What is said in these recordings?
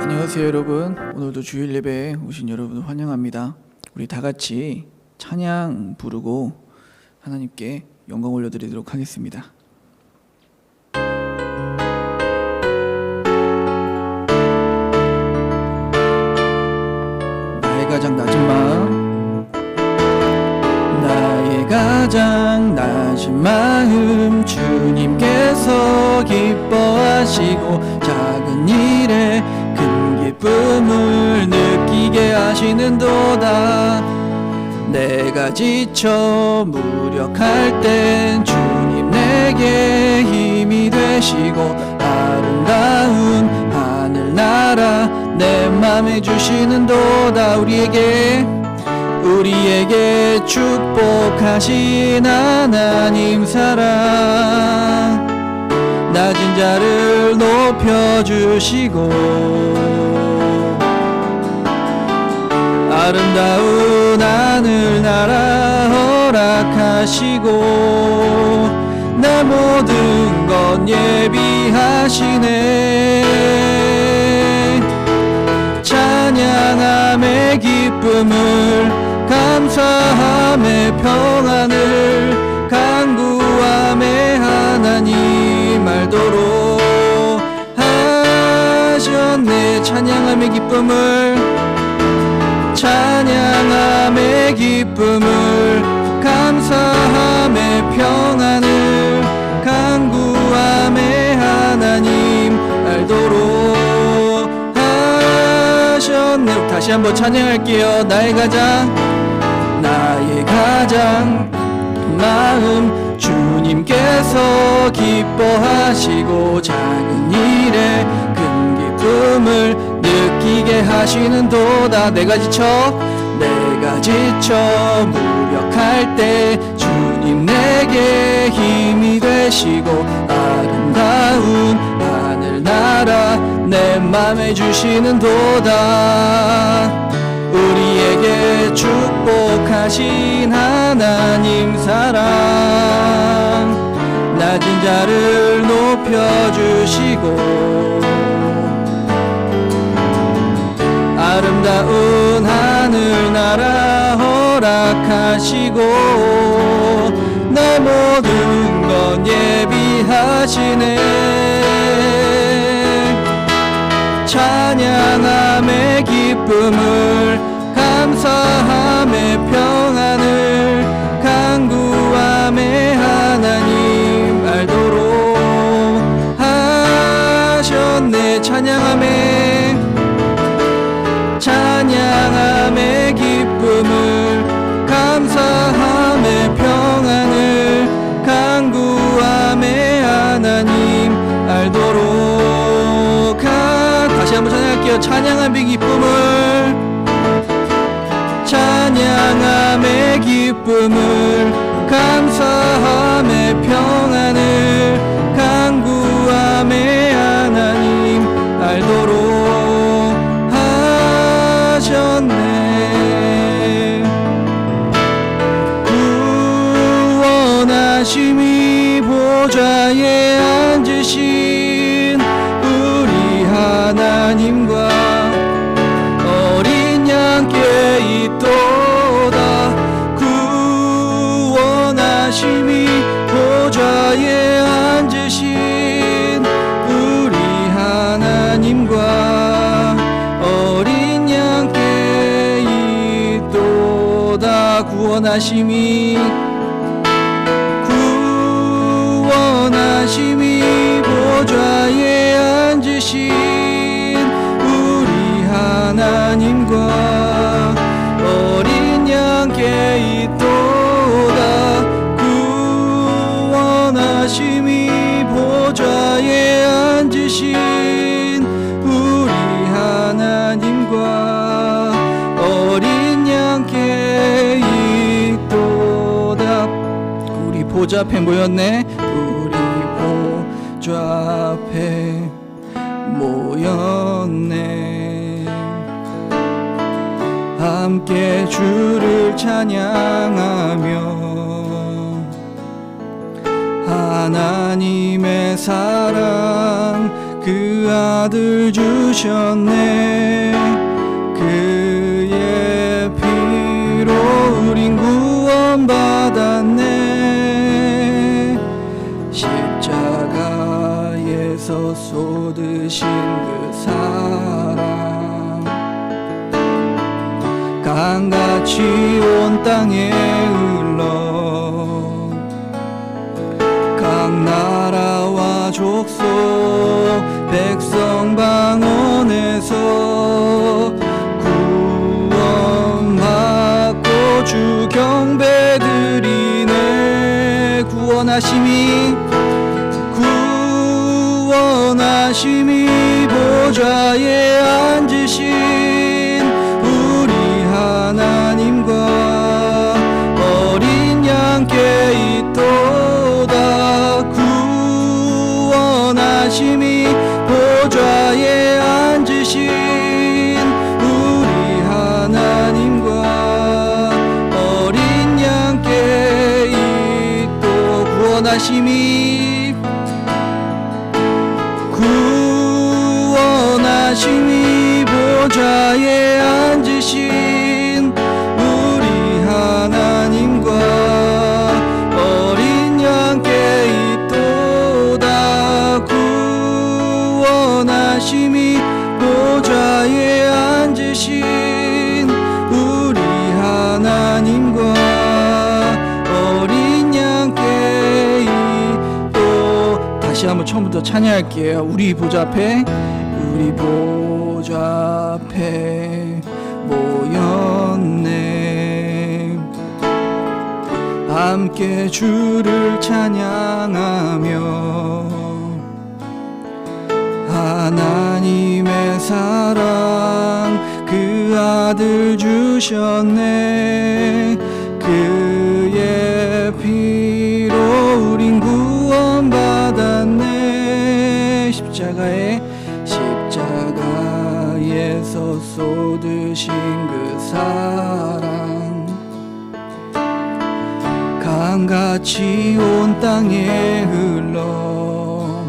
안녕하세요 여러분. 오늘도 주일 예배에 오신 여러분을 환영합니다. 우리 다 같이 찬양 부르고 하나님께 영광 올려드리도록 하겠습니다. 나의 가장 낮은 마음, 나의 가장 낮은 마음 주님께서 기뻐하시고 작은 일에 큰 기쁨을 느끼게 하시는도다. 내가 지쳐 무력할 땐 주님 내게 힘이 되시고 아름다운 하늘나라 내 맘에 주시는도다. 우리에게 축복하신 하나님 사랑, 낮은 자를 높여주시고 아름다운 하늘나라 허락하시고 내 모든 것 예비하시네. 찬양함의 기쁨을 감사함의 평안을 간구함의 하나님 알도록 하셨네. 찬양함의 기쁨을 감사함의 평안을 간구함의 하나님 알도록 하셨네. 다시 한번 찬양할게요. 나의 가장 마음 주님께서 기뻐하시고 작은 일에 큰 기쁨을 느끼게 하시는도다. 내가 지쳐 무력할 때 주님 내게 힘이 되시고 아름다운 하늘나라 내 맘에 주시는도다. 우리에게 축복하신 하나님 사랑, 낮은 자를 높여주시고 아름다운 하늘나라 허락하시고 내 모든 것 예비하시네. 찬양함의 기쁨을 감사함의 평안을 간구함의 하나님 알도록 하셨네. 찬양함의 기쁨을 감사함의 평안을 간구함의 하나님 알도록 다시 한번 찬양할게요. 찬양함의 기쁨을 감사함의 평안을 간구함의 하나님 알도록 하셨네. 구원하심이 보좌에 앉으신 우리 하나님과 어린 양께 있도다. 구원하심이 보좌에 앉으신 우리 하나님과 어린 양께 있도다. 구원하심이 보좌에 앉으신 우리 하나님과 어린 양께 있도다. 구원하심이 보좌에 앉으신 우리 하나님과 어린 양께 있도다. 우리 보좌 앞에 모였네. 우리 보좌 앞에 모였네. 함께 주를 찬양하며 하나님의 사랑 그 아들 주셨네. 그의 피로 우린 구원받았네. 십자가에서 쏟으신 그 사랑, 강같이 온 땅에 흘러 각 나라와 족속 백성 방언에서 구원받고 주 경배 드리네. 구원하심이 보좌에 앉으신 우리 하나님과 어린 양께 있도다. 구원하심이 보좌에 앉으신 우리 하나님과 어린 양께 있도. 구원하심이 보좌에 앉으신 우리 하나님과 어린 양께 있도다. 구원하심이 보좌에 앉으신 우리 하나님과 어린 양께 있도. 다시 한번 처음부터 찬양할게요. 우리 보좌 앞에 모였네. 함께 주를 찬양하며 하나님의 사랑 그 아들 주셨네. 그의 피로 우린 구원받았네. 십자가에서 쏟으신 그 사랑, 강같이 온 땅에 흘러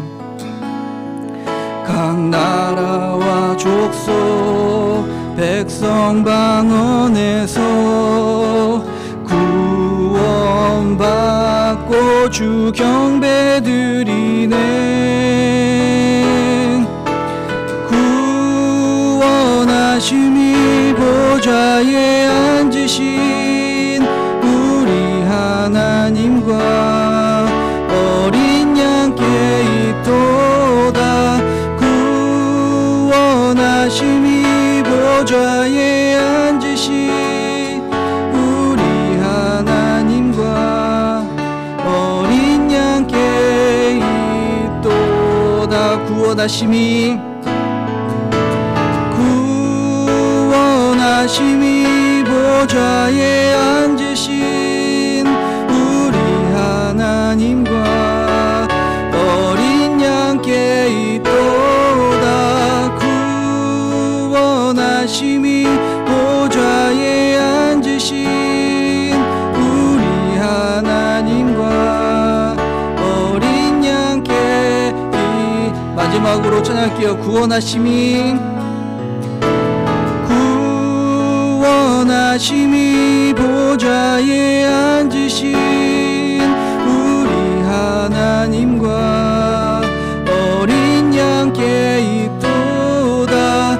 각 나라와 족속 백성 방언에서 구원받고 주 경배 드리네. 구원하심이 보좌에 앉으신 우리 하나님과 어린 양께 있도다. 구원하심이 보좌에 앉으신 우리 하나님과 어린 양께 있도다. 구원하심이 보좌에 앉으신 우리 하나님과 어린 양께 있도다. 구원하심이 보좌에 앉으신 우리 하나님과 어린 양께 마지막으로 찬양할게요. 구원하심이 보좌에 앉으신 우리 하나님과 어린 양께 있도다.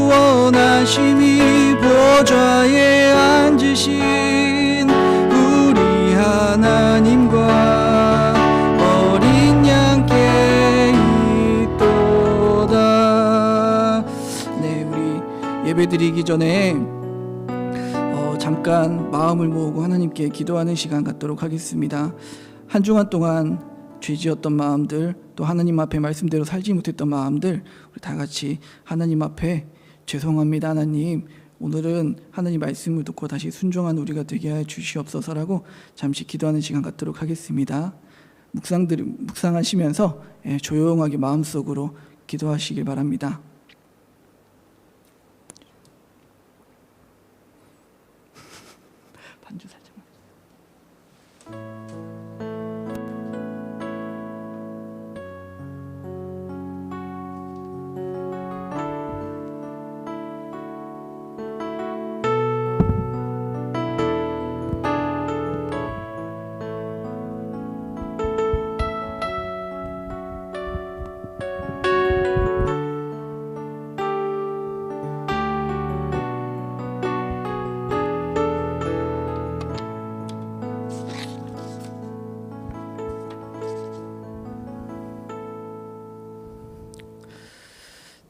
구원하심이 보좌에 앉으신 우리 하나님과 어린 양께 있도다. 네, 우리 예배드리기 전에 잠깐 마음을 모으고 하나님께 기도하는 시간 갖도록 하겠습니다. 한 주간 동안 죄지었던 마음들, 또 하나님 앞에 말씀대로 살지 못했던 마음들, 우리 다 같이 하나님 앞에 죄송합니다 하나님, 오늘은 하나님 말씀을 듣고 다시 순종하는 우리가 되게 하여 주시옵소서라고 잠시 기도하는 시간 갖도록 하겠습니다. 묵상하시면서 조용하게 마음속으로 기도하시길 바랍니다. 반주 살짝.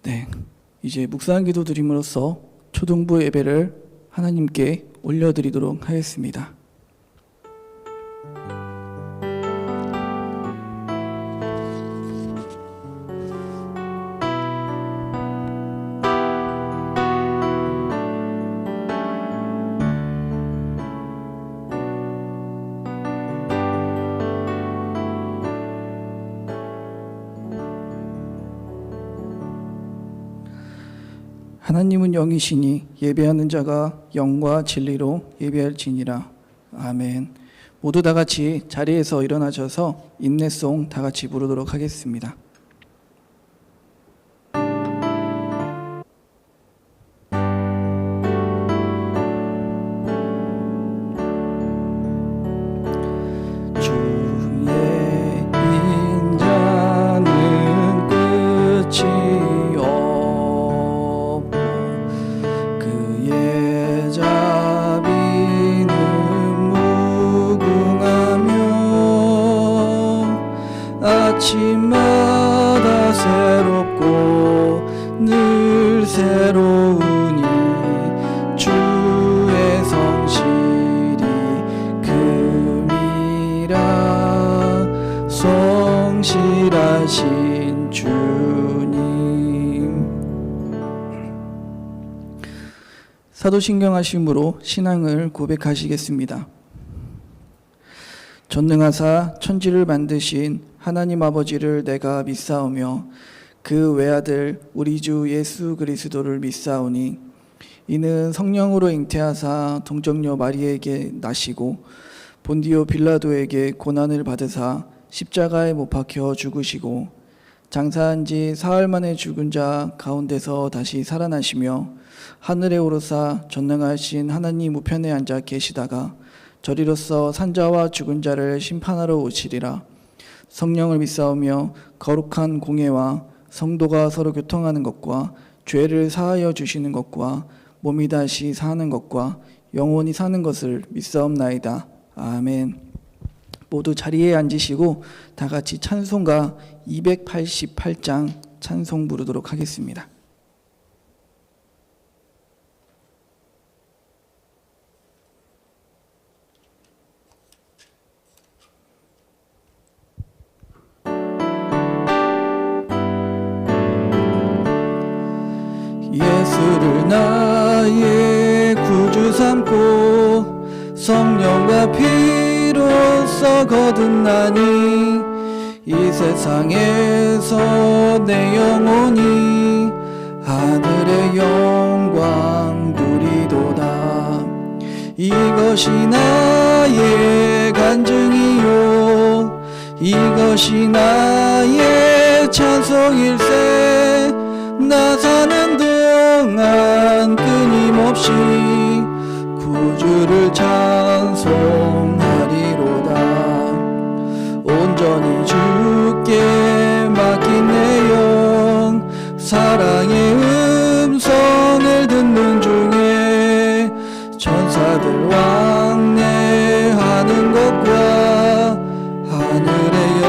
네, 이제 묵상 기도 드림으로써 초등부 예배를 하나님께 올려드리도록 하겠습니다. 하나님은 영이시니 예배하는 자가 영과 진리로 예배할지니라. 아멘. 모두 다 같이 자리에서 일어나셔서 인내송 다 같이 부르도록 하겠습니다. 아침마다 새롭고 늘 새로우니 주의 성실이 금이라 성실하신 주님. 사도신경하심으로 신앙을 고백하시겠습니다. 전능하사 천지를 만드신 하나님 아버지를 내가 믿사오며 그 외아들 우리 주 예수 그리스도를 믿사오니 이는 성령으로 잉태하사 동정녀 마리에게 나시고 본디오 빌라도에게 고난을 받으사 십자가에 못 박혀 죽으시고 장사한 지 사흘 만에 죽은 자 가운데서 다시 살아나시며 하늘에 오르사 전능하신 하나님 우편에 앉아 계시다가 저리로서 산자와 죽은 자를 심판하러 오시리라. 성령을 믿사오며 거룩한 공예와 성도가 서로 교통하는 것과 죄를 사하여 주시는 것과 몸이 다시 사는 것과 영원히 사는 것을 믿사옵나이다. 아멘. 모두 자리에 앉으시고 다 같이 찬송가 288장 찬송 부르도록 하겠습니다. 예수를 나의 구주 삼고 성령과 피로써 거듭나니 이 세상에서 내 영혼이 하늘의 영광 누리도다. 이것이 나의 간증이요 이것이 나의 찬송일세. 나 사는 동안 끊임없이 구주를 찬송하리로다. 온전히 주께 맡긴 내 영 사랑의 음성을 듣는 중에 천사들 왕래하는 것과 하늘의 영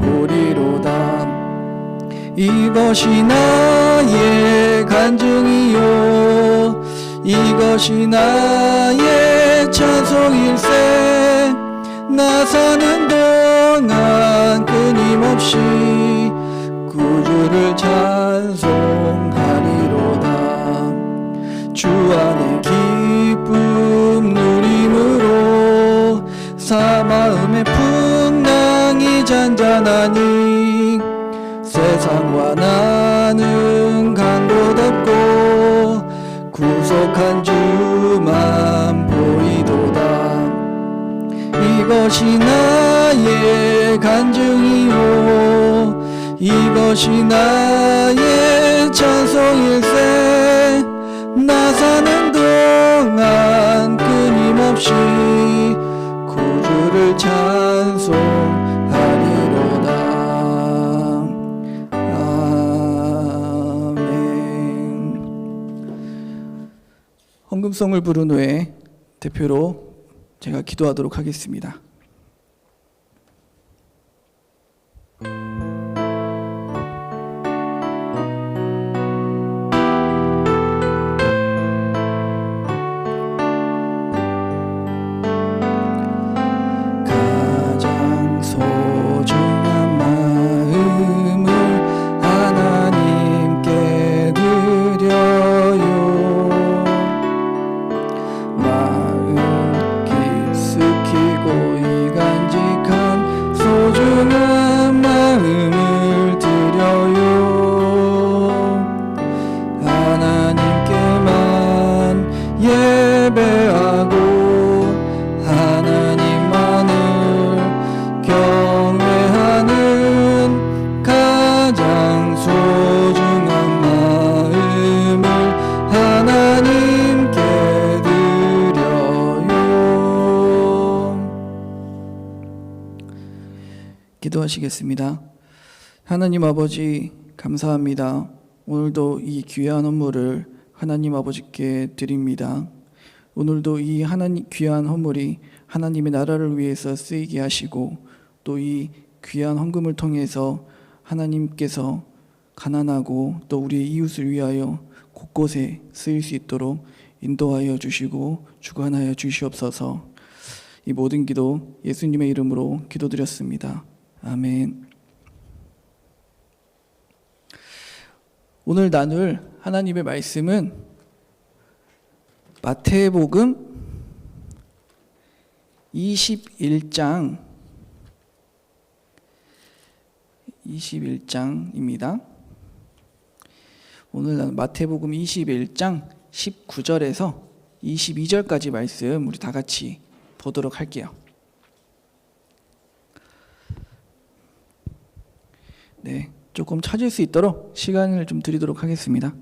보리로다. 이것이 나의 간증이요 이것이 나의 찬송일세. 나 사는 동안 끊임없이 구주를 찬송하리로다. 주 안에 기쁨 누림으로 사마음의 풍랑이 잔잔하니 세상과 나는 간 곳 없고 구속한 주만 보이도다. 이것이 나의 간증이요 이것이 나의 찬송일세. 나 사는 동안 끊임없이 구주를 찬송하리로다. 헌금송을 부른 후에 대표로 제가 기도하도록 하겠습니다. 기도하시겠습니다. 하나님 아버지 감사합니다. 오늘도 이 귀한 헌물을 하나님 아버지께 드립니다. 오늘도 이 하나님 귀한 헌물이 하나님의 나라를 위해서 쓰이게 하시고 또 이 귀한 헌금을 통해서 하나님께서 가난하고 또 우리의 이웃을 위하여 곳곳에 쓰일 수 있도록 인도하여 주시고 주관하여 주시옵소서. 이 모든 기도 예수님의 이름으로 기도드렸습니다. 아멘. 오늘 나눌 하나님의 말씀은 마태복음 21장입니다. 오늘 나눌 마태복음 21장 19절에서 22절까지 말씀 우리 다 같이 보도록 할게요. 네, 조금 찾을 수 있도록 시간을 좀 드리도록 하겠습니다.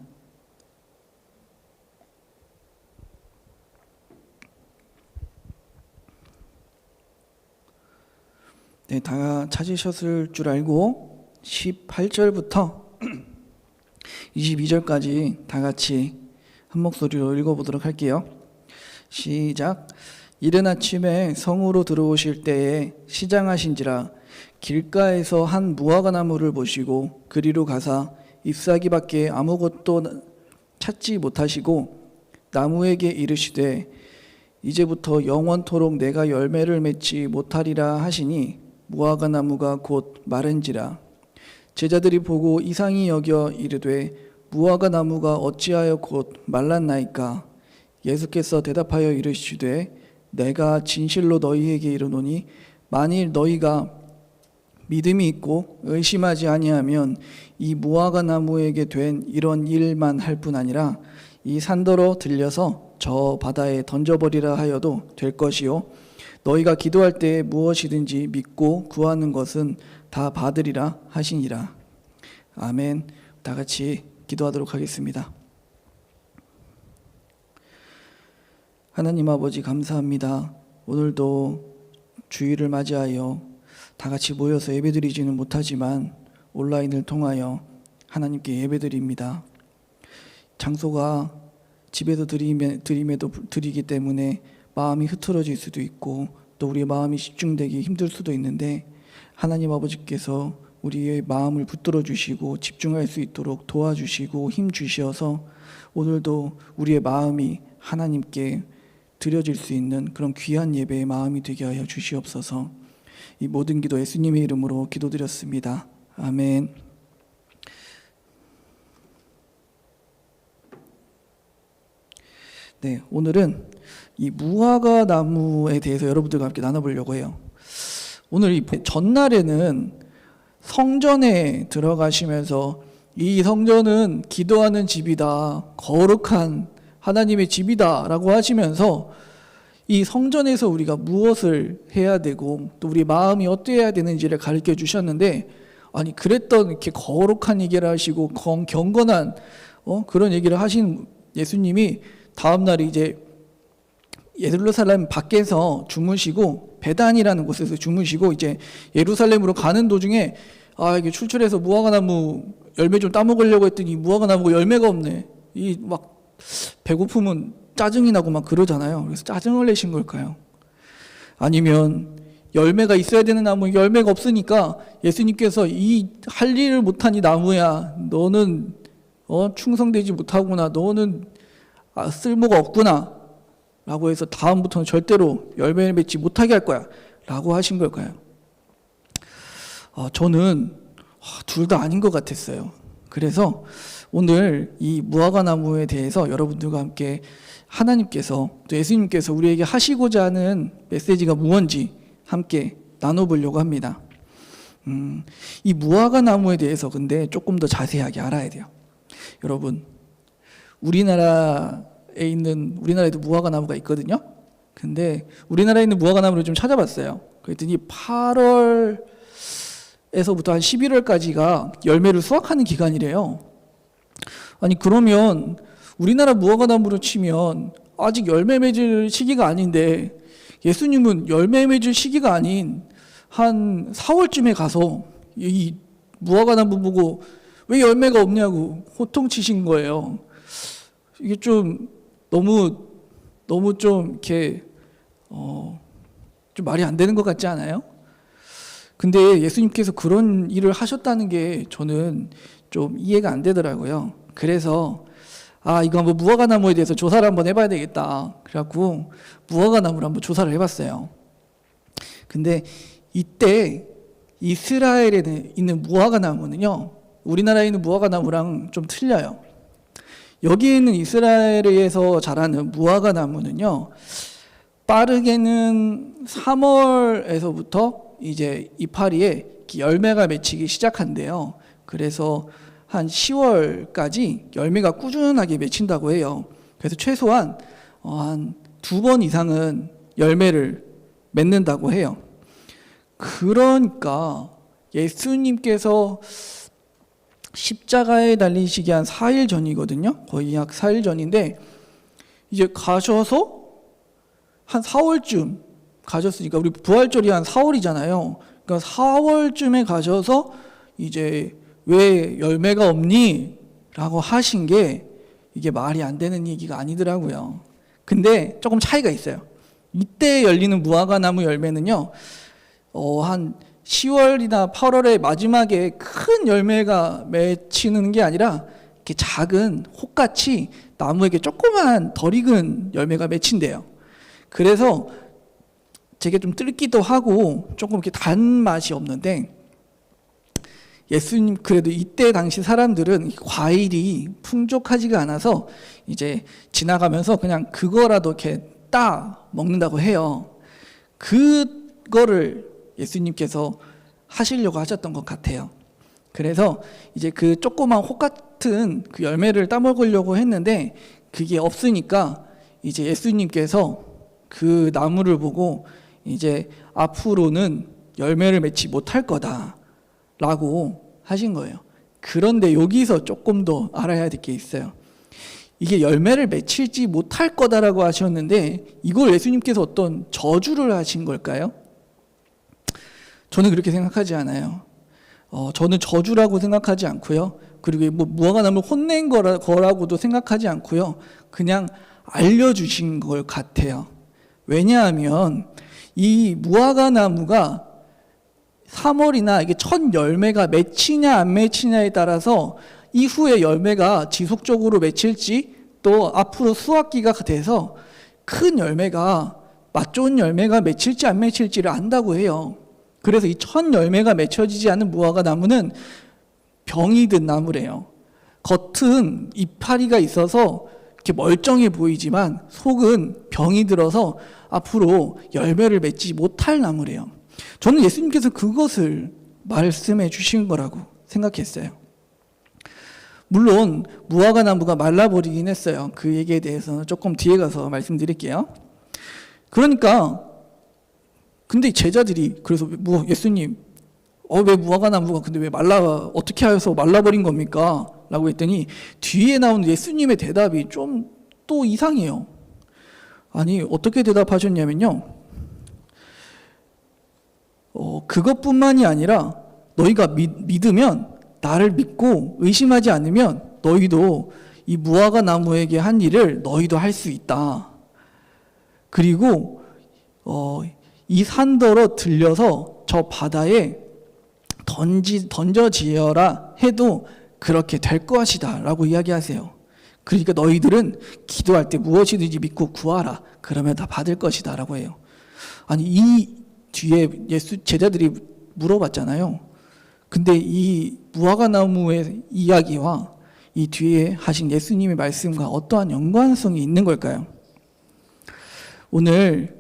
네, 다 찾으셨을 줄 알고 18절부터 22절까지 다 같이 한 목소리로 읽어보도록 할게요. 시작. 이른 아침에 성으로 들어오실 때에 시장하신지라 길가에서 한 무화과나무를 보시고 그리로 가사 잎사귀밖에 아무것도 찾지 못하시고 나무에게 이르시되 이제부터 영원토록 내가 열매를 맺지 못하리라 하시니 무화과나무가 곧 마른지라. 제자들이 보고 이상히 여겨 이르되 무화과나무가 어찌하여 곧 말랐나이까. 예수께서 대답하여 이르시되 내가 진실로 너희에게 이르노니 만일 너희가 믿음이 있고 의심하지 아니하면 이 무화과나무에게 된 이런 일만 할 뿐 아니라 이 산더러 들려서 저 바다에 던져버리라 하여도 될 것이요 너희가 기도할 때 무엇이든지 믿고 구하는 것은 다 받으리라 하시니라. 아멘. 다 같이 기도하도록 하겠습니다. 하나님 아버지 감사합니다. 오늘도 주일을 맞이하여 다 같이 모여서 예배드리지는 못하지만 온라인을 통하여 하나님께 예배드립니다. 장소가 집에서 드리기 때문에 마음이 흐트러질 수도 있고 또 우리의 마음이 집중되기 힘들 수도 있는데 하나님 아버지께서 우리의 마음을 붙들어 주시고 집중할 수 있도록 도와주시고 힘 주셔서 오늘도 우리의 마음이 하나님께 드려질 수 있는 그런 귀한 예배의 마음이 되게 하여 주시옵소서. 이 모든 기도 예수님의 이름으로 기도드렸습니다. 아멘. 네, 오늘은 이 무화과 나무에 대해서 여러분들과 함께 나눠보려고 해요. 오늘 이 전날에는 성전에 들어가시면서 이 성전은 기도하는 집이다, 거룩한 하나님의 집이다 라고 하시면서 이 성전에서 우리가 무엇을 해야 되고 또 우리 마음이 어떠해야 되는지를 가르쳐 주셨는데, 아니 그랬던 이렇게 거룩한 얘기를 하시고 경건한 그런 얘기를 하신 예수님이 다음날 이제 예루살렘 밖에서 주무시고 베단이라는 곳에서 주무시고 이제 예루살렘으로 가는 도중에 이게 출출해서 무화과나무 열매 좀 따먹으려고 했더니 무화과나무가 열매가 없네. 이 막 배고프면 짜증이 나고 막 그러잖아요. 그래서 짜증을 내신 걸까요? 아니면 열매가 있어야 되는 나무에 열매가 없으니까 예수님께서 이 할 일을 못한 이 나무야, 너는 충성되지 못하구나, 너는 쓸모가 없구나 라고 해서 다음부터는 절대로 열매를 맺지 못하게 할 거야 라고 하신 걸까요? 저는 둘 다 아닌 것 같았어요. 그래서 오늘 이 무화과나무에 대해서 여러분들과 함께 하나님께서 또 예수님께서 우리에게 하시고자 하는 메시지가 무엇인지 함께 나눠보려고 합니다. 이 무화과나무에 대해서 근데 조금 더 자세하게 알아야 돼요. 여러분, 우리나라에도 무화과나무가 있거든요. 근데 우리나라에 있는 무화과나무를 좀 찾아봤어요. 그랬더니 8월에서부터 한 11월까지가 열매를 수확하는 기간이래요. 아니 그러면 우리나라 무화과나무로 치면 아직 열매 맺을 시기가 아닌데 예수님은 열매 맺을 시기가 아닌 한 4월쯤에 가서 이 무화과 나무 보고 왜 열매가 없냐고 호통치신 거예요. 이게 좀 너무 좀 이렇게 좀 말이 안 되는 것 같지 않아요? 근데 예수님께서 그런 일을 하셨다는 게 저는 좀 이해가 안 되더라고요. 그래서 이거 한번 무화과 나무에 대해서 조사를 한번 해봐야 되겠다. 그래갖고 무화과 나무를 한번 조사를 해봤어요. 근데 이때 이스라엘에 있는 무화과 나무는요, 우리나라에 있는 무화과 나무랑 좀 틀려요. 여기 있는 이스라엘에서 자라는 무화과 나무는요, 빠르게는 3월에서부터 이제 이파리에 열매가 맺히기 시작한대요. 그래서 한 10월까지 열매가 꾸준하게 맺힌다고 해요. 그래서 최소한 한 2번 이상은 열매를 맺는다고 해요. 그러니까 예수님께서 십자가에 달리시기 한 4일 전이거든요. 거의 약 4일 전인데 이제 가셔서 한 4월쯤 가셨으니까 우리 부활절이 한 4월이잖아요. 그러니까 4월쯤에 가셔서 이제 왜 열매가 없니? 라고 하신 게 이게 말이 안 되는 얘기가 아니더라고요. 근데 조금 차이가 있어요. 이때 열리는 무화과 나무 열매는요, 한 10월이나 8월의 마지막에 큰 열매가 맺히는 게 아니라 이렇게 작은 혹같이 나무에게 조그만 덜 익은 열매가 맺힌대요. 그래서 되게 좀 뜰기도 하고 조금 이렇게 단맛이 없는데, 예수님 그래도 이때 당시 사람들은 과일이 풍족하지가 않아서 이제 지나가면서 그냥 그거라도 이렇게 따 먹는다고 해요. 그거를 예수님께서 하시려고 하셨던 것 같아요. 그래서 이제 그 조그만 혹 같은 그 열매를 따먹으려고 했는데 그게 없으니까 이제 예수님께서 그 나무를 보고 이제 앞으로는 열매를 맺지 못할 거다라고 하신 거예요. 그런데 여기서 조금 더 알아야 될 게 있어요. 이게 열매를 맺히지 못할 거다라고 하셨는데 이걸 예수님께서 어떤 저주를 하신 걸까요? 저는 그렇게 생각하지 않아요. 저는 저주라고 생각하지 않고요. 그리고 뭐 무화과 나무를 혼낸 거라고도 생각하지 않고요. 그냥 알려주신 것 같아요. 왜냐하면 이 무화과 나무가 3월이나 이게 첫 열매가 맺히냐 안 맺히냐에 따라서 이후에 열매가 지속적으로 맺힐지 또 앞으로 수확기가 돼서 큰 열매가 맛 좋은 열매가 맺힐지 안 맺힐지를 안다고 해요. 그래서 이 첫 열매가 맺혀지지 않은 무화과 나무는 병이 든 나무래요. 겉은 이파리가 있어서 이렇게 멀쩡해 보이지만 속은 병이 들어서 앞으로 열매를 맺지 못할 나무래요. 저는 예수님께서 그것을 말씀해 주신 거라고 생각했어요. 물론 무화과 나무가 말라버리긴 했어요. 그 얘기에 대해서는 조금 뒤에 가서 말씀드릴게요. 그러니까 근데 제자들이 그래서 예수님 왜 무화과 나무가 근데 왜 어떻게 해서 말라버린 겁니까? 라고 했더니 뒤에 나오는 예수님의 대답이 좀 또 이상해요. 아니 어떻게 대답하셨냐면요, 그것뿐만이 아니라 너희가 믿으면 나를 믿고 의심하지 않으면 너희도 이 무화과 나무에게 한 일을 너희도 할 수 있다. 그리고 이 산더러 들려서 저 바다에 던져지어라 해도 그렇게 될 것이다 라고 이야기하세요. 그러니까 너희들은 기도할 때 무엇이든지 믿고 구하라. 그러면 다 받을 것이다 라고 해요. 아니 이 뒤에 제자들이 물어봤잖아요. 근데 이 무화과 나무의 이야기와 이 뒤에 하신 예수님의 말씀과 어떠한 연관성이 있는 걸까요? 오늘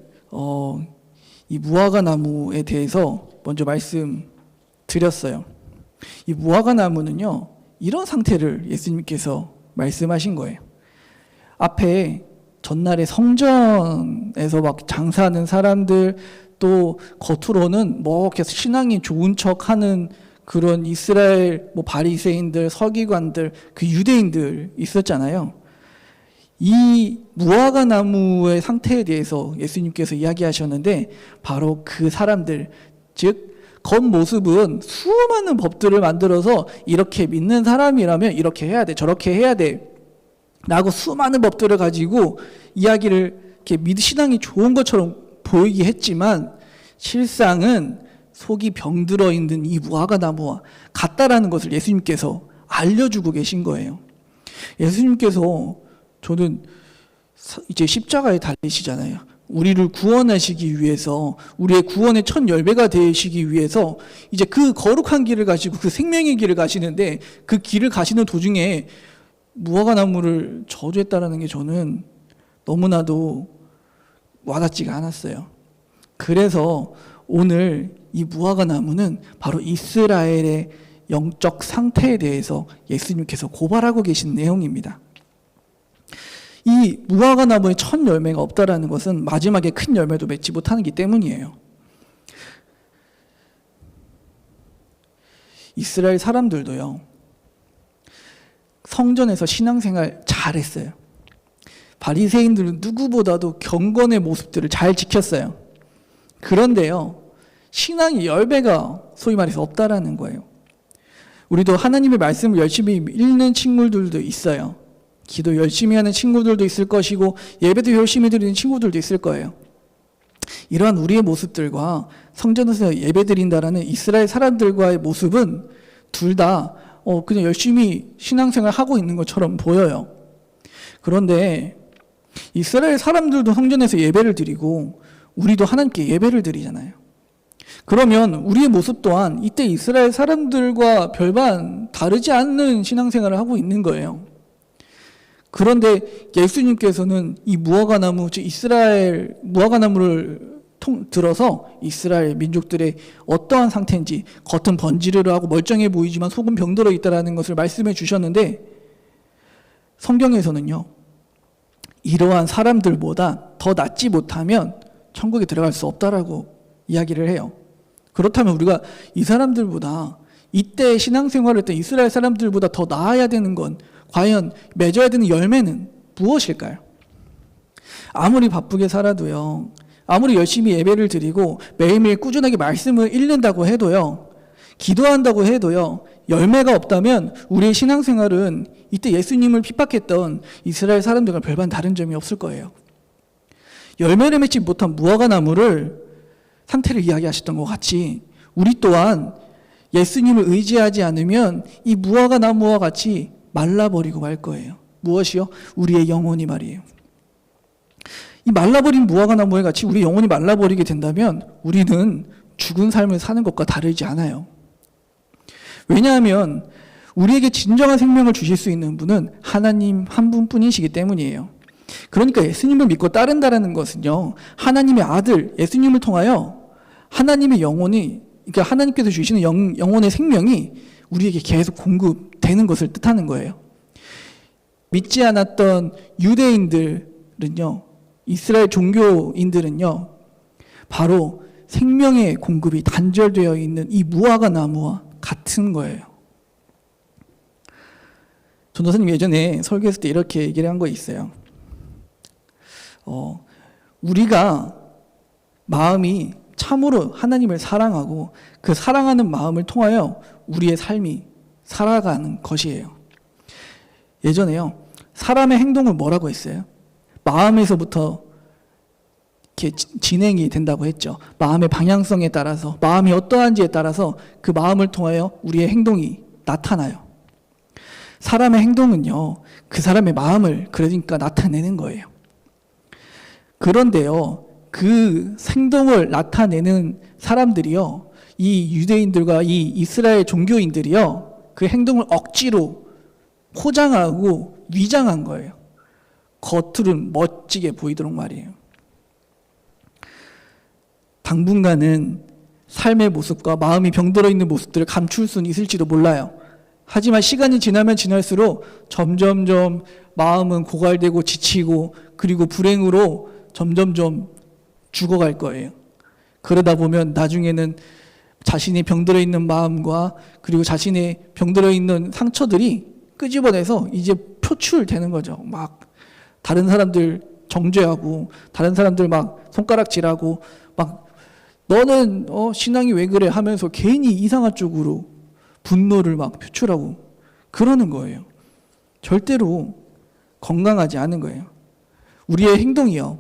이 무화과 나무에 대해서 먼저 말씀드렸어요. 이 무화과 나무는요, 이런 상태를 예수님께서 말씀하신 거예요. 앞에 전날에 성전에서 막 장사하는 사람들, 또 겉으로는 뭐 이렇게 신앙이 좋은 척하는 그런 이스라엘 바리새인들, 서기관들, 그 유대인들 있었잖아요. 이 무화과 나무의 상태에 대해서 예수님께서 이야기하셨는데 바로 그 사람들, 즉 겉모습은 수많은 법들을 만들어서 이렇게 믿는 사람이라면 이렇게 해야 돼, 저렇게 해야 돼 라고 수많은 법들을 가지고 이야기를 이렇게 신앙이 좋은 것처럼 보이게 했지만 실상은 속이 병들어 있는 이 무화과 나무와 같다라는 것을 예수님께서 알려주고 계신 거예요. 예수님께서 저는 이제 십자가에 달리시잖아요. 우리를 구원하시기 위해서, 우리의 구원의 첫 열매가 되시기 위해서 이제 그 거룩한 길을 가시고 그 생명의 길을 가시는데 그 길을 가시는 도중에 무화과 나무를 저주했다라는 게 저는 너무나도 와닿지가 않았어요. 그래서 오늘 이 무화과 나무는 바로 이스라엘의 영적 상태에 대해서 예수님께서 고발하고 계신 내용입니다. 이 무화과 나무에 첫 열매가 없다라는 것은 마지막에 큰 열매도 맺지 못하기 때문이에요. 이스라엘 사람들도요, 성전에서 신앙생활 잘했어요. 바리새인들은 누구보다도 경건의 모습들을 잘 지켰어요. 그런데요, 신앙의 열매가 소위 말해서 없다라는 거예요. 우리도 하나님의 말씀을 열심히 읽는 친구들도 있어요. 기도 열심히 하는 친구들도 있을 것이고 예배도 열심히 드리는 친구들도 있을 거예요. 이러한 우리의 모습들과 성전에서 예배 드린다라는 이스라엘 사람들과의 모습은 둘 다 그냥 열심히 신앙생활 하고 있는 것처럼 보여요. 그런데 이스라엘 사람들도 성전에서 예배를 드리고 우리도 하나님께 예배를 드리잖아요. 그러면 우리의 모습 또한 이때 이스라엘 사람들과 별반 다르지 않는 신앙생활을 하고 있는 거예요. 그런데 예수님께서는 이 무화과 나무, 즉 이스라엘 무화과 나무를 들어서 이스라엘 민족들의 어떠한 상태인지, 겉은 번지르르하고 멀쩡해 보이지만 속은 병들어 있다라는 것을 말씀해 주셨는데, 성경에서는요, 이러한 사람들보다 더 낫지 못하면 천국에 들어갈 수 없다라고 이야기를 해요. 그렇다면 우리가 이 사람들보다, 이때 신앙생활을 했던 이스라엘 사람들보다 더 나아야 되는 건 과연 맺어야 되는 열매는 무엇일까요? 아무리 바쁘게 살아도요, 아무리 열심히 예배를 드리고 매일매일 꾸준하게 말씀을 읽는다고 해도요, 기도한다고 해도요, 열매가 없다면 우리의 신앙생활은 이때 예수님을 핍박했던 이스라엘 사람들과 별반 다른 점이 없을 거예요. 열매를 맺지 못한 무화과 나무를 상태를 이야기하셨던 것 같이 우리 또한 예수님을 의지하지 않으면 이 무화과 나무와 같이 말라버리고 말 거예요. 무엇이요? 우리의 영혼이 말이에요. 이 말라버린 무화과 나무에 같이 우리 영혼이 말라버리게 된다면 우리는 죽은 삶을 사는 것과 다르지 않아요. 왜냐하면 우리에게 진정한 생명을 주실 수 있는 분은 하나님 한 분뿐이시기 때문이에요. 그러니까 예수님을 믿고 따른다는 것은요, 하나님의 아들 예수님을 통하여 하나님의 영혼이, 그러니까 하나님께서 주시는 영혼의 생명이 우리에게 계속 공급되는 것을 뜻하는 거예요. 믿지 않았던 유대인들은요, 이스라엘 종교인들은요, 바로 생명의 공급이 단절되어 있는 이 무화과 나무와 같은 거예요. 전도사님 예전에 설교했을 때 이렇게 얘기를 한 거 있어요. 우리가 마음이 참으로 하나님을 사랑하고 그 사랑하는 마음을 통하여 우리의 삶이 살아가는 것이에요. 예전에요, 사람의 행동을 뭐라고 했어요? 마음에서부터 이렇게 진행이 된다고 했죠. 마음의 방향성에 따라서, 마음이 어떠한지에 따라서 그 마음을 통하여 우리의 행동이 나타나요. 사람의 행동은요, 그 사람의 마음을 그러니까 나타내는 거예요. 그런데요, 그 행동을 나타내는 사람들이요, 이 유대인들과 이 이스라엘 종교인들이요, 그 행동을 억지로 포장하고 위장한 거예요. 겉으로는 멋지게 보이도록 말이에요. 당분간은 삶의 모습과 마음이 병들어 있는 모습들을 감출 수는 있을지도 몰라요. 하지만 시간이 지나면 지날수록 점점점 마음은 고갈되고 지치고 그리고 불행으로 점점점 죽어갈 거예요. 그러다 보면 나중에는 자신이 병들어 있는 마음과 그리고 자신의 병들어 있는 상처들이 끄집어내서 이제 표출되는 거죠. 막 다른 사람들 정죄하고 다른 사람들 막 손가락질하고 막 너는 신앙이 왜 그래 하면서 괜히 이상한 쪽으로 분노를 막 표출하고 그러는 거예요. 절대로 건강하지 않은 거예요. 우리의 행동이요,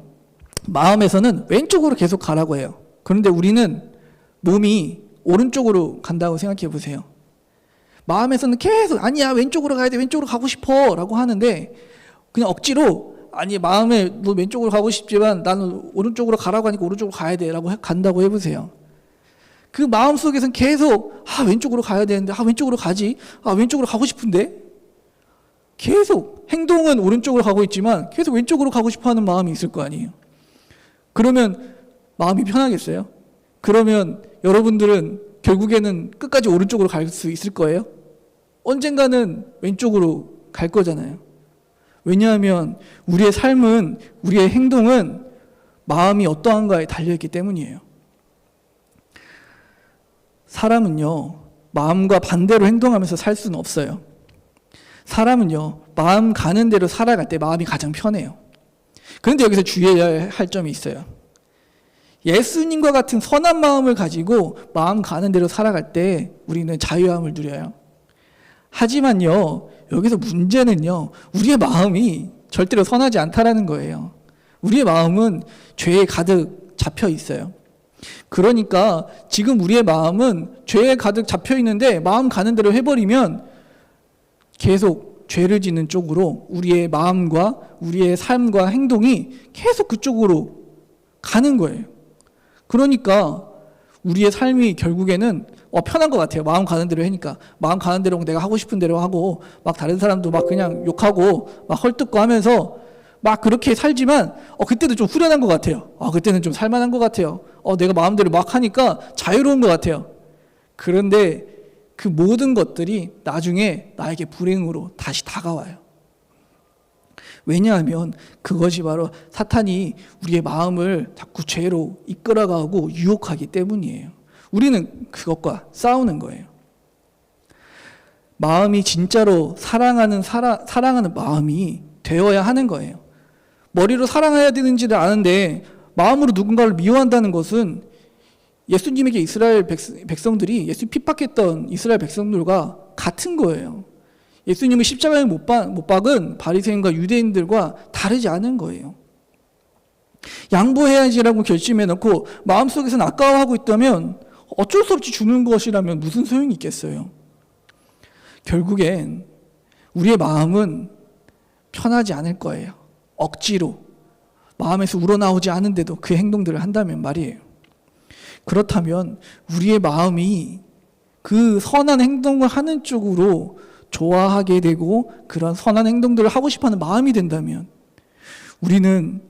마음에서는 왼쪽으로 계속 가라고 해요. 그런데 우리는 몸이 오른쪽으로 간다고 생각해 보세요. 마음에서는 계속 아니야, 왼쪽으로 가야 돼, 왼쪽으로 가고 싶어 라고 하는데 그냥 억지로 아니, 마음에 너 왼쪽으로 가고 싶지만 나는 오른쪽으로 가라고 하니까 오른쪽으로 가야 돼 라고 간다고 해보세요. 그 마음 속에서는 계속 왼쪽으로 가야 되는데 왼쪽으로 가지, 왼쪽으로 가고 싶은데, 계속 행동은 오른쪽으로 가고 있지만 계속 왼쪽으로 가고 싶어하는 마음이 있을 거 아니에요. 그러면 마음이 편하겠어요? 그러면 여러분들은 결국에는 끝까지 오른쪽으로 갈 수 있을 거예요? 언젠가는 왼쪽으로 갈 거잖아요. 왜냐하면 우리의 삶은, 우리의 행동은 마음이 어떠한가에 달려있기 때문이에요. 사람은요, 마음과 반대로 행동하면서 살 수는 없어요. 사람은요, 마음 가는 대로 살아갈 때 마음이 가장 편해요. 그런데 여기서 주의해야 할 점이 있어요. 예수님과 같은 선한 마음을 가지고 마음 가는 대로 살아갈 때 우리는 자유함을 누려요. 하지만요, 여기서 문제는요, 우리의 마음이 절대로 선하지 않다라는 거예요. 우리의 마음은 죄에 가득 잡혀 있어요. 그러니까 지금 우리의 마음은 죄에 가득 잡혀 있는데 마음 가는 대로 해버리면 계속 죄를 짓는 쪽으로 우리의 마음과 우리의 삶과 행동이 계속 그쪽으로 가는 거예요. 그러니까 우리의 삶이 결국에는 편한 것 같아요. 마음 가는 대로 하니까. 마음 가는 대로 내가 하고 싶은 대로 하고 막 다른 사람도 막 그냥 욕하고 막 헐뜯고 하면서 막 그렇게 살지만 그때도 좀 후련한 것 같아요. 그때는 좀 살만한 것 같아요. 내가 마음대로 막 하니까 자유로운 것 같아요. 그런데 그 모든 것들이 나중에 나에게 불행으로 다시 다가와요. 왜냐하면 그것이 바로 사탄이 우리의 마음을 자꾸 죄로 이끌어가고 유혹하기 때문이에요. 우리는 그것과 싸우는 거예요. 마음이 진짜로 사랑하는 마음이 되어야 하는 거예요. 머리로 사랑해야 되는지를 아는데 마음으로 누군가를 미워한다는 것은 예수님에게 이스라엘 백성들이 예수 핍박했던 이스라엘 백성들과 같은 거예요. 예수님을 십자가에 못 박은 바리새인과 유대인들과 다르지 않은 거예요. 양보해야지라고 결심해놓고 마음속에서는 아까워하고 있다면 어쩔 수 없이 주는 것이라면 무슨 소용이 있겠어요. 결국엔 우리의 마음은 편하지 않을 거예요. 억지로 마음에서 우러나오지 않은데도 그 행동들을 한다면 말이에요. 그렇다면 우리의 마음이 그 선한 행동을 하는 쪽으로 좋아하게 되고 그런 선한 행동들을 하고 싶어하는 마음이 된다면 우리는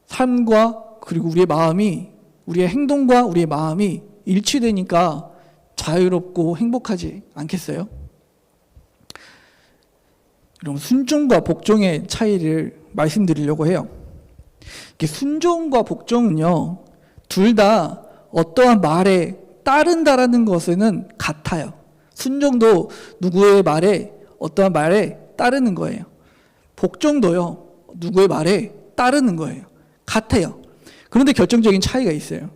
삶과 그리고 우리의 마음이, 우리의 행동과 우리의 마음이 일치되니까 자유롭고 행복하지 않겠어요? 여러분, 순종과 복종의 차이를 말씀드리려고 해요. 순종과 복종은요, 둘 다 어떠한 말에 따른다라는 것에는 같아요. 순종도 누구의 말에, 어떠한 말에 따르는 거예요. 복종도요, 누구의 말에 따르는 거예요. 같아요. 그런데 결정적인 차이가 있어요.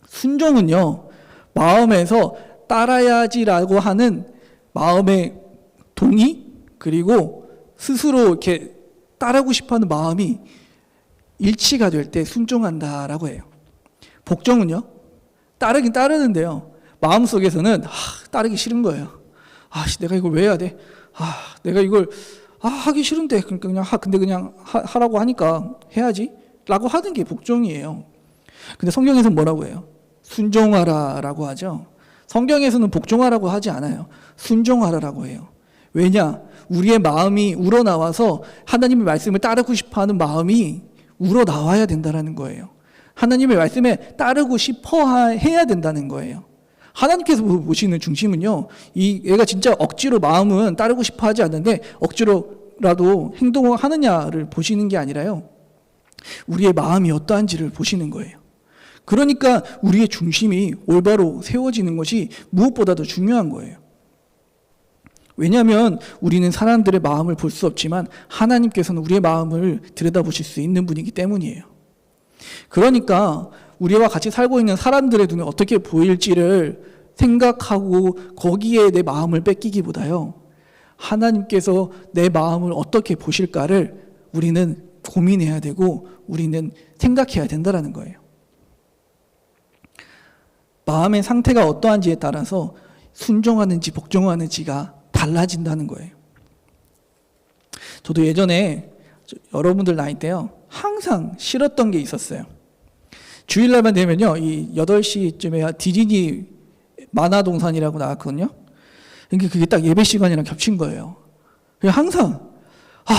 순종은요, 마음에서 따라야지라고 하는 마음의 동의, 그리고 스스로 이렇게 따르고 싶어하는 마음이 일치가 될 때 순종한다라고 해요. 복종은요, 따르긴 따르는데요, 마음속에서는 따르기 싫은 거예요. 내가 이걸 왜 해야 돼? 내가 이걸 하기 싫은데 근데 그냥 하라고 하니까 해야지 라고 하는 게 복종이에요. 근데 성경에서는 뭐라고 해요? 순종하라라고 하죠. 성경에서는 복종하라고 하지 않아요. 순종하라라고 해요. 왜냐? 우리의 마음이 우러나와서 하나님의 말씀을 따르고 싶어하는 마음이 우러나와야 된다는 거예요. 하나님의 말씀에 따르고 싶어 해야 된다는 거예요. 하나님께서 보시는 중심은요, 얘가 진짜 억지로 마음은 따르고 싶어 하지 않는데 억지로라도 행동을 하느냐를 보시는 게 아니라요, 우리의 마음이 어떠한지를 보시는 거예요. 그러니까 우리의 중심이 올바로 세워지는 것이 무엇보다도 중요한 거예요. 왜냐하면 우리는 사람들의 마음을 볼 수 없지만 하나님께서는 우리의 마음을 들여다보실 수 있는 분이기 때문이에요. 그러니까 우리와 같이 살고 있는 사람들의 눈에 어떻게 보일지를 생각하고 거기에 내 마음을 뺏기기보다요, 하나님께서 내 마음을 어떻게 보실까를 우리는 고민해야 되고 우리는 생각해야 된다는 거예요. 마음의 상태가 어떠한지에 따라서 순종하는지 복종하는지가 달라진다는 거예요. 저도 예전에 여러분들 나이 때요, 항상 싫었던 게 있었어요. 주일날만 되면요, 이 8시쯤에 디즈니 만화동산이라고 나왔거든요. 그러니까 그게 딱 예배 시간이랑 겹친 거예요. 그냥 항상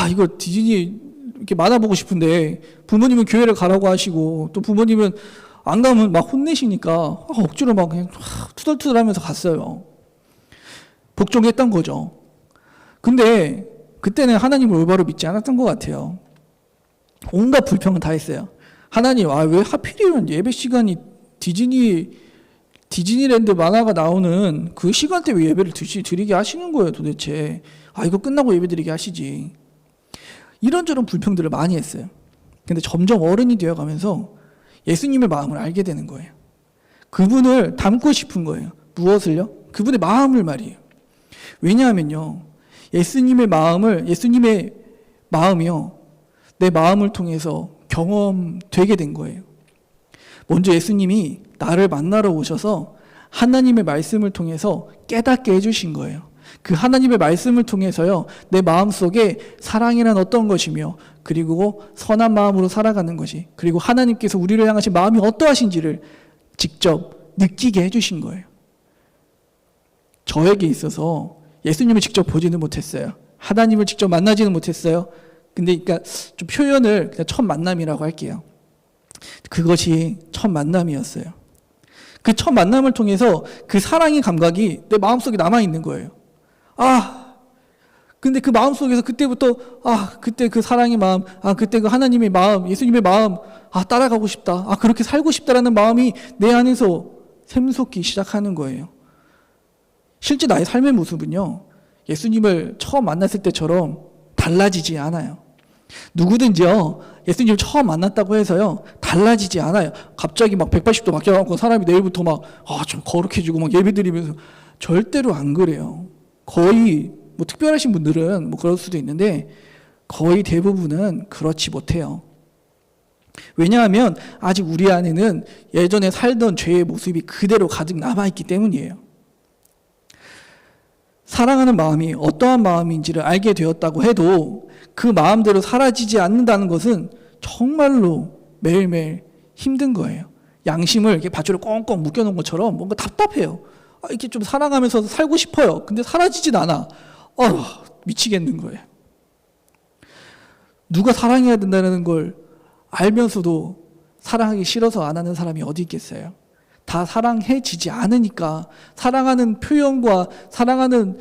이거 디즈니 이렇게 만화 보고 싶은데 부모님은 교회를 가라고 하시고 또 부모님은 안 가면 막 혼내시니까 억지로 막 그냥 투덜투덜하면서 갔어요. 복종했던 거죠. 근데 그때는 하나님을 올바로 믿지 않았던 것 같아요. 온갖 불평은 다 했어요. 하나님, 왜 하필이면 예배 시간이 디즈니랜드 만화가 나오는 그 시간대 왜 예배를 드리게 하시는 거예요, 도대체. 이거 끝나고 예배 드리게 하시지. 이런저런 불평들을 많이 했어요. 근데 점점 어른이 되어가면서 예수님의 마음을 알게 되는 거예요. 그분을 닮고 싶은 거예요. 무엇을요? 그분의 마음을 말이에요. 왜냐하면요, 예수님의 마음이요, 내 마음을 통해서 경험되게 된 거예요. 먼저 예수님이 나를 만나러 오셔서 하나님의 말씀을 통해서 깨닫게 해주신 거예요. 그 하나님의 말씀을 통해서요, 내 마음속에 사랑이란 어떤 것이며, 그리고 선한 마음으로 살아가는 것이, 그리고 하나님께서 우리를 향하신 마음이 어떠하신지를 직접 느끼게 해주신 거예요. 저에게 있어서 예수님을 직접 보지는 못했어요. 하나님을 직접 만나지는 못했어요. 근데 그러니까 좀 표현을 그냥 첫 만남이라고 할게요. 그것이 첫 만남이었어요. 그 첫 만남을 통해서 그 사랑의 감각이 내 마음속에 남아있는 거예요. 근데 그 마음속에서 그때부터 그때 그 사랑의 마음, 그때 그 하나님의 마음, 예수님의 마음, 따라가고 싶다, 그렇게 살고 싶다라는 마음이 내 안에서 샘솟기 시작하는 거예요. 실제 나의 삶의 모습은요, 예수님을 처음 만났을 때처럼 달라지지 않아요. 누구든지요, 예수님을 처음 만났다고 해서요, 달라지지 않아요. 갑자기 막 180도 바뀌어갖고 사람이 내일부터 막 좀 거룩해지고 막 예배드리면서, 절대로 안 그래요. 거의 뭐 특별하신 분들은 뭐 그럴 수도 있는데 거의 대부분은 그렇지 못해요. 왜냐하면 아직 우리 안에는 예전에 살던 죄의 모습이 그대로 가득 남아있기 때문이에요. 사랑하는 마음이 어떠한 마음인지를 알게 되었다고 해도 그 마음대로 사라지지 않는다는 것은 정말로 매일매일 힘든 거예요. 양심을 이렇게 밧줄에 꽁꽁 묶여놓은 것처럼 뭔가 답답해요. 이렇게 좀 사랑하면서 살고 싶어요. 근데 사라지진 않아. 미치겠는 거예요. 누가 사랑해야 된다는 걸 알면서도 사랑하기 싫어서 안 하는 사람이 어디 있겠어요? 다 사랑해지지 않으니까 사랑하는 표현과 사랑하는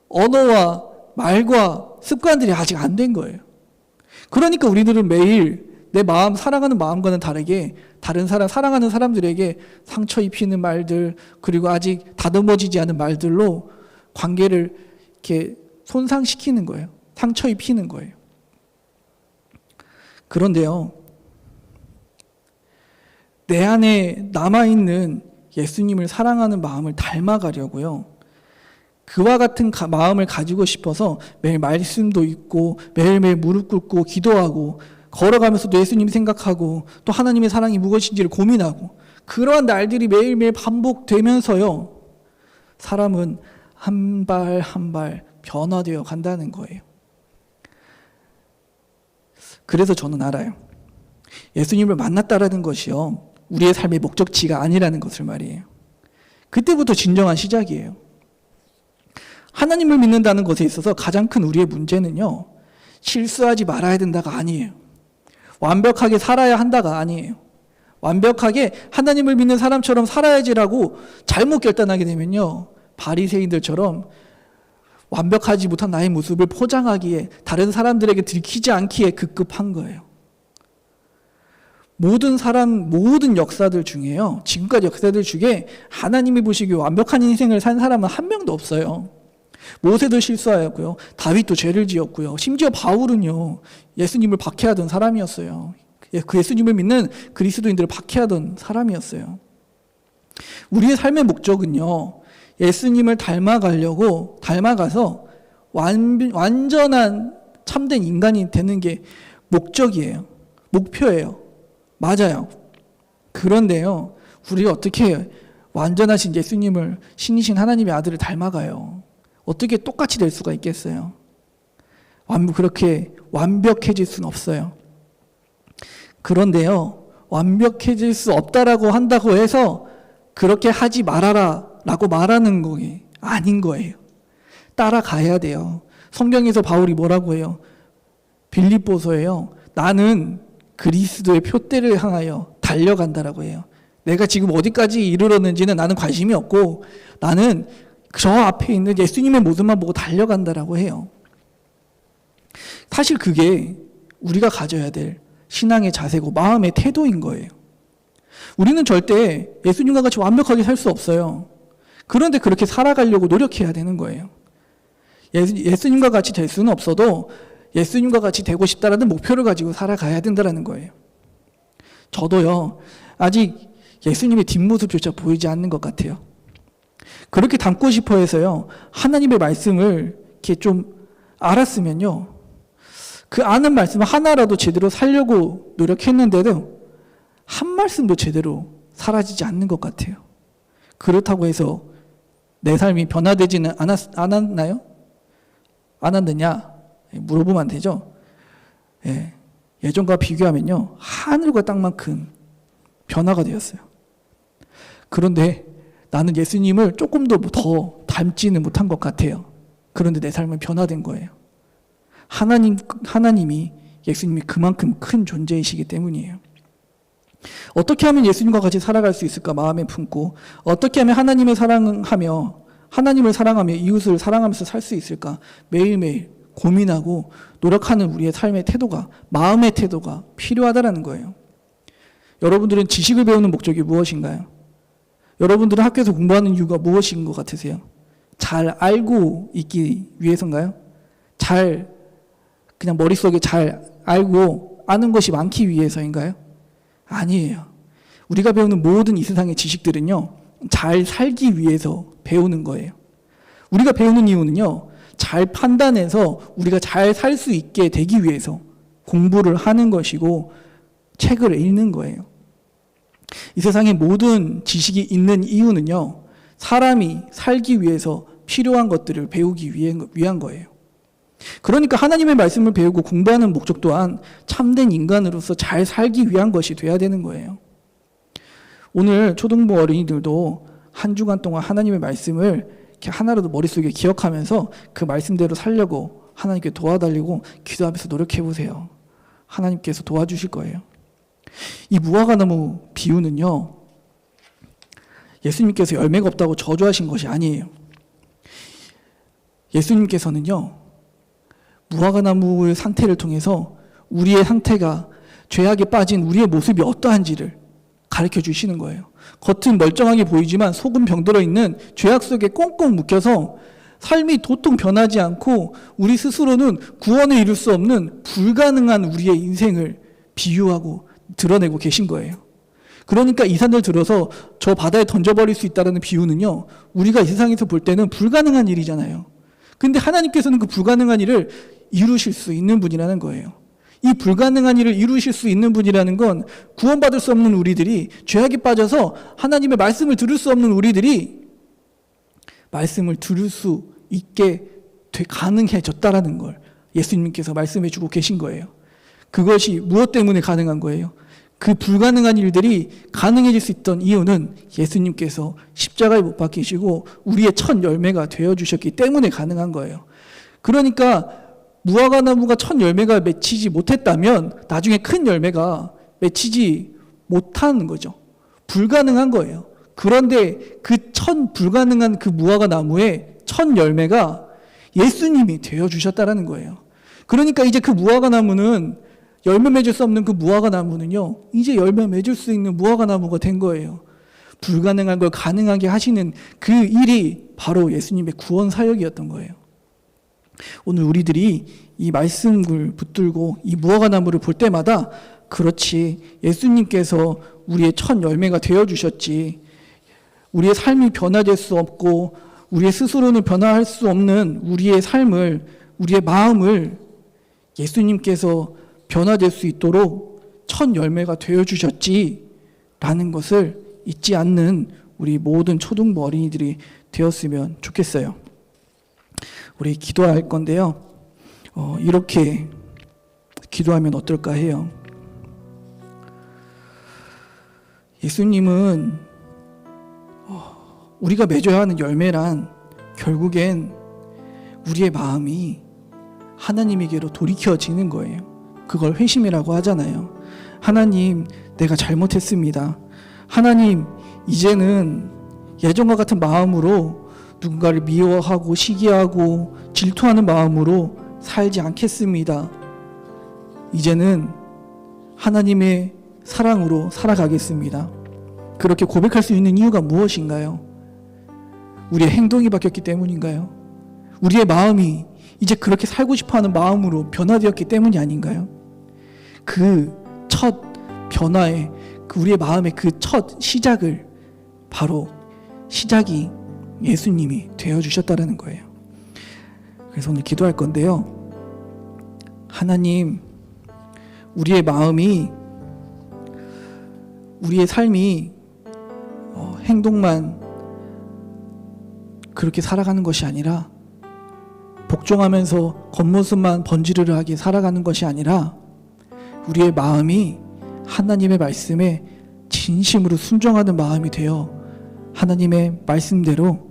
언어와 말과 습관들이 아직 안 된 거예요. 그러니까 우리들은 매일 내 마음, 사랑하는 마음과는 다르게 다른 사람, 사랑하는 사람들에게 상처 입히는 말들, 그리고 아직 다듬어지지 않은 말들로 관계를 이렇게 손상시키는 거예요. 상처 입히는 거예요. 그런데요, 내 안에 남아있는 예수님을 사랑하는 마음을 닮아가려고요, 그와 같은 마음을 가지고 싶어서 매일 말씀도 읽고 매일매일 무릎 꿇고 기도하고 걸어가면서도 예수님 생각하고 또 하나님의 사랑이 무엇인지를 고민하고, 그러한 날들이 매일매일 반복되면서요, 사람은 한 발 한 발 변화되어 간다는 거예요. 그래서 저는 알아요. 예수님을 만났다라는 것이요, 우리의 삶의 목적지가 아니라는 것을 말이에요. 그때부터 진정한 시작이에요. 하나님을 믿는다는 것에 있어서 가장 큰 우리의 문제는요, 실수하지 말아야 된다가 아니에요. 완벽하게 살아야 한다가 아니에요. 완벽하게 하나님을 믿는 사람처럼 살아야지라고 잘못 결단하게 되면요, 바리새인들처럼 완벽하지 못한 나의 모습을 포장하기에, 다른 사람들에게 들키지 않기에 급급한 거예요. 모든 역사들 중에요, 지금까지 역사들 중에 하나님이 보시기에 완벽한 인생을 산 사람은 한 명도 없어요. 모세도 실수하였고요, 다윗도 죄를 지었고요, 심지어 바울은요, 예수님을 박해하던 사람이었어요. 그 예수님을 믿는 그리스도인들을 박해하던 사람이었어요. 우리의 삶의 목적은요, 예수님을 닮아가서 완전한 참된 인간이 되는 게 목적이에요. 목표예요. 맞아요. 그런데요, 우리가 어떻게 완전하신 예수님을, 신이신 하나님의 아들을 닮아가요? 어떻게 똑같이 될 수가 있겠어요? 그렇게 완벽해질 수는 없어요. 그런데요, 완벽해질 수 없다라고 한다고 해서 그렇게 하지 말아라 라고 말하는 게 아닌 거예요. 따라가야 돼요. 성경에서 바울이 뭐라고 해요? 빌립보서에요, 나는 그리스도의 표대를 향하여 달려간다라고 해요. 내가 지금 어디까지 이르렀는지는 나는 관심이 없고 나는 저 앞에 있는 예수님의 모습만 보고 달려간다라고 해요. 사실 그게 우리가 가져야 될 신앙의 자세고 마음의 태도인 거예요. 우리는 절대 예수님과 같이 완벽하게 살 수 없어요. 그런데 그렇게 살아가려고 노력해야 되는 거예요. 예수님과 같이 될 수는 없어도 예수님과 같이 되고 싶다라는 목표를 가지고 살아가야 된다는 거예요. 저도요, 아직 예수님의 뒷모습조차 보이지 않는 것 같아요. 그렇게 닮고 싶어 해서요, 하나님의 말씀을 이렇게 좀 알았으면요, 그 아는 말씀 하나라도 제대로 살려고 노력했는데도 한 말씀도 제대로 사라지지 않는 것 같아요. 그렇다고 해서 내 삶이 변화되지는 않았나요? 않았느냐? 물어보면 안 되죠. 예전과 비교하면요, 하늘과 땅만큼 변화가 되었어요. 그런데 나는 예수님을 조금도 더 닮지는 못한 것 같아요. 그런데 내 삶은 변화된 거예요. 하나님이, 예수님이 그만큼 큰 존재이시기 때문이에요. 어떻게 하면 예수님과 같이 살아갈 수 있을까 마음에 품고, 어떻게 하면 하나님을 사랑하며 이웃을 사랑하면서 살 수 있을까 매일매일 고민하고 노력하는 우리의 삶의 태도가, 마음의 태도가 필요하다라는 거예요. 여러분들은 지식을 배우는 목적이 무엇인가요? 여러분들은 학교에서 공부하는 이유가 무엇인 것 같으세요? 잘 알고 있기 위해서인가요? 그냥 머릿속에 잘 알고 아는 것이 많기 위해서인가요? 아니에요. 우리가 배우는 모든 이 세상의 지식들은요, 잘 살기 위해서 배우는 거예요. 우리가 배우는 이유는요, 잘 판단해서 우리가 잘 살 수 있게 되기 위해서 공부를 하는 것이고 책을 읽는 거예요. 이 세상의 모든 지식이 있는 이유는요, 사람이 살기 위해서 필요한 것들을 배우기 위한 거예요. 그러니까 하나님의 말씀을 배우고 공부하는 목적 또한 참된 인간으로서 잘 살기 위한 것이 돼야 되는 거예요. 오늘 초등부 어린이들도 한 주간 동안 하나님의 말씀을 이렇게 하나라도 머릿속에 기억하면서 그 말씀대로 살려고 하나님께 도와달라고 기도하면서 노력해보세요. 하나님께서 도와주실 거예요. 이 무화과나무 비유는요, 예수님께서 열매가 없다고 저주하신 것이 아니에요. 예수님께서는요, 무화과나무의 상태를 통해서 우리의 상태가, 죄악에 빠진 우리의 모습이 어떠한지를 가르쳐 주시는 거예요. 겉은 멀쩡하게 보이지만 속은 병들어 있는 죄악 속에 꽁꽁 묶여서 삶이 도통 변하지 않고 우리 스스로는 구원에 이룰 수 없는 불가능한 우리의 인생을 비유하고 드러내고 계신 거예요. 그러니까 이 산을 들어서 저 바다에 던져버릴 수 있다는 비유는요, 우리가 이 세상에서 볼 때는 불가능한 일이잖아요. 근데 하나님께서는 그 불가능한 일을 이루실 수 있는 분이라는 거예요. 이 불가능한 일을 이루실 수 있는 분이라는 건 구원받을 수 없는 우리들이, 죄악에 빠져서 하나님의 말씀을 들을 수 없는 우리들이 말씀을 들을 수 있게 가능해졌다라는 걸 예수님께서 말씀해 주고 계신 거예요. 그것이 무엇 때문에 가능한 거예요? 그 불가능한 일들이 가능해질 수 있던 이유는 예수님께서 십자가에 못 박히시고 우리의 첫 열매가 되어주셨기 때문에 가능한 거예요. 그러니까 무화과나무가 첫 열매가 맺히지 못했다면 나중에 큰 열매가 맺히지 못하는 거죠. 불가능한 거예요. 그런데 그 첫 불가능한 그 무화과나무의 첫 열매가 예수님이 되어주셨다라는 거예요. 그러니까 이제 그 무화과나무는, 열매 맺을 수 없는 그 무화과나무는요, 이제 열매 맺을 수 있는 무화과나무가 된 거예요. 불가능한 걸 가능하게 하시는 그 일이 바로 예수님의 구원 사역이었던 거예요. 오늘 우리들이 이 말씀을 붙들고 이 무화과나무를 볼 때마다 그렇지, 예수님께서 우리의 첫 열매가 되어주셨지. 우리의 삶이 변화될 수 없고 우리의 스스로는 변화할 수 없는 우리의 삶을, 우리의 마음을 예수님께서 변화될 수 있도록 첫 열매가 되어주셨지 라는 것을 잊지 않는 우리 모든 초등부 어린이들이 되었으면 좋겠어요. 우리 기도할 건데요. 이렇게 기도하면 어떨까 해요. 예수님은 우리가 맺어야 하는 열매란 결국엔 우리의 마음이 하나님에게로 돌이켜지는 거예요. 그걸 회심이라고 하잖아요. 하나님, 내가 잘못했습니다. 하나님, 이제는 예전과 같은 마음으로 누군가를 미워하고 시기하고 질투하는 마음으로 살지 않겠습니다. 이제는 하나님의 사랑으로 살아가겠습니다. 그렇게 고백할 수 있는 이유가 무엇인가요? 우리의 행동이 바뀌었기 때문인가요? 우리의 마음이 이제 그렇게 살고 싶어하는 마음으로 변화되었기 때문이 아닌가요? 그 첫 변화의, 우리의 마음의 그 첫 시작을, 바로 시작이 예수님이 되어주셨다는 거예요. 그래서 오늘 기도할 건데요. 하나님, 우리의 마음이, 우리의 삶이 행동만 그렇게 살아가는 것이 아니라, 복종하면서 겉모습만 번지르르하게 살아가는 것이 아니라, 우리의 마음이 하나님의 말씀에 진심으로 순종하는 마음이 되어 하나님의 말씀대로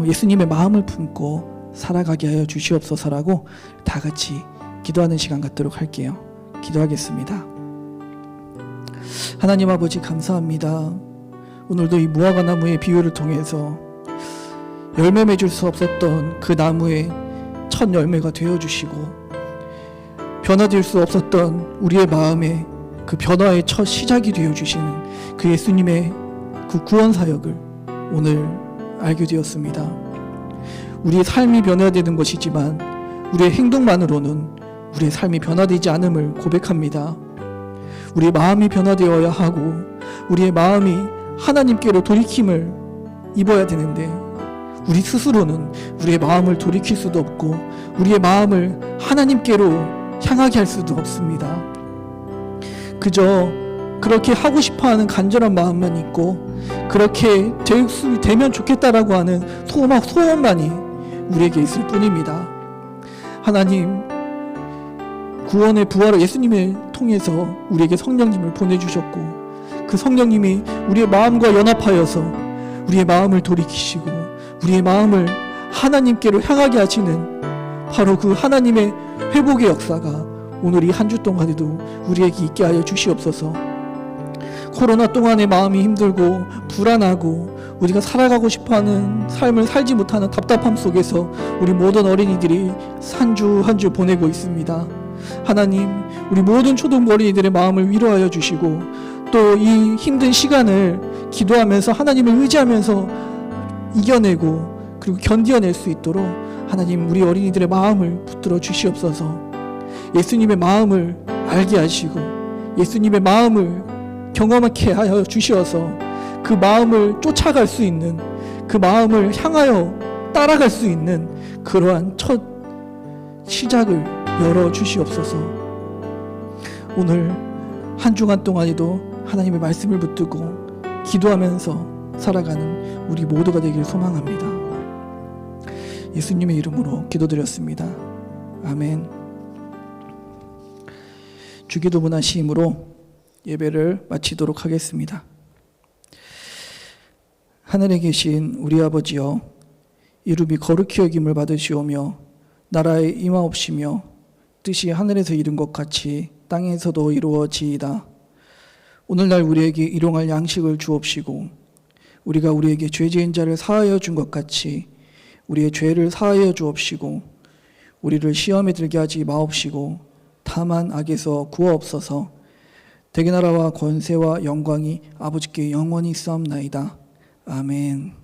예수님의 마음을 품고 살아가게 하여 주시옵소서라고 다 같이 기도하는 시간 갖도록 할게요. 기도하겠습니다. 하나님 아버지, 감사합니다. 오늘도 이 무화과 나무의 비유를 통해서 열매 맺을 수 없었던 그 나무의 첫 열매가 되어주시고, 변화될 수 없었던 우리의 마음에 그 변화의 첫 시작이 되어주시는 그 예수님의 그 구원 사역을 오늘 알게 되었습니다. 우리의 삶이 변화되는 것이지만 우리의 행동만으로는 우리의 삶이 변화되지 않음을 고백합니다. 우리의 마음이 변화되어야 하고 우리의 마음이 하나님께로 돌이킴을 입어야 되는데, 우리 스스로는 우리의 마음을 돌이킬 수도 없고 우리의 마음을 하나님께로 향하게 할 수도 없습니다. 그저 그렇게 하고 싶어하는 간절한 마음만 있고, 그렇게 되면 좋겠다라고 하는 소원만이 우리에게 있을 뿐입니다. 하나님, 구원의 부활을 예수님을 통해서 우리에게 성령님을 보내주셨고, 그 성령님이 우리의 마음과 연합하여서 우리의 마음을 돌이키시고 우리의 마음을 하나님께로 향하게 하시는 바로 그 하나님의 회복의 역사가 오늘 이 한 주 동안에도 우리에게 있게 하여 주시옵소서. 코로나 동안에 마음이 힘들고 불안하고 우리가 살아가고 싶어하는 삶을 살지 못하는 답답함 속에서 우리 모든 어린이들이 한 주 한 주 보내고 있습니다. 하나님, 우리 모든 초등부 어린이들의 마음을 위로하여 주시고, 또 이 힘든 시간을 기도하면서 하나님을 의지하면서 이겨내고 그리고 견뎌낼 수 있도록 하나님, 우리 어린이들의 마음을 붙들어 주시옵소서. 예수님의 마음을 알게 하시고 예수님의 마음을 경험하게 하여 주시어서 그 마음을 쫓아갈 수 있는, 그 마음을 향하여 따라갈 수 있는 그러한 첫 시작을 열어 주시옵소서. 오늘 한 주간 동안에도 하나님의 말씀을 붙들고 기도하면서 살아가는 우리 모두가 되길 소망합니다. 예수님의 이름으로 기도드렸습니다. 아멘. 주기도 문안시임으로 예배를 마치도록 하겠습니다. 하늘에 계신 우리 아버지여, 이름이 거룩히 여김을 받으시오며 나라에 임하옵시며 뜻이 하늘에서 이룬 것 같이 땅에서도 이루어지이다. 오늘날 우리에게 일용할 양식을 주옵시고 우리가 우리에게 죄 지은 자를 사하여 준 것 같이 우리의 죄를 사하여 주옵시고 우리를 시험에 들게 하지 마옵시고 다만 악에서 구하옵소서. 대개 나라와 권세와 영광이 아버지께 영원히 있사옵나이다. 아멘.